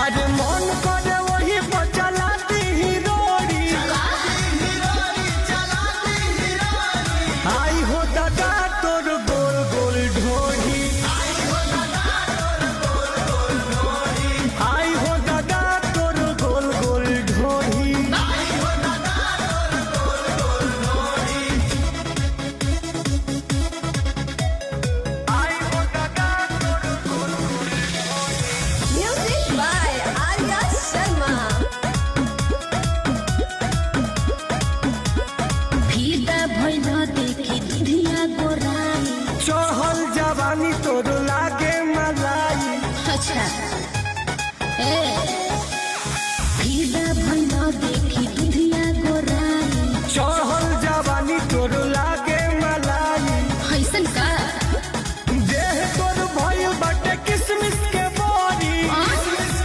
अरे मन करे वही पर चलाती ही रोड़ी। आई हो दादा तोर गोल गोल ढोही। आई हो दादा तोर गोल गोल ढोही। Music by Arya Sharma. फीदा भइल देखी दुधिया गोराई। चढ़ल जवानी तोर लागे मलाई। अच्छा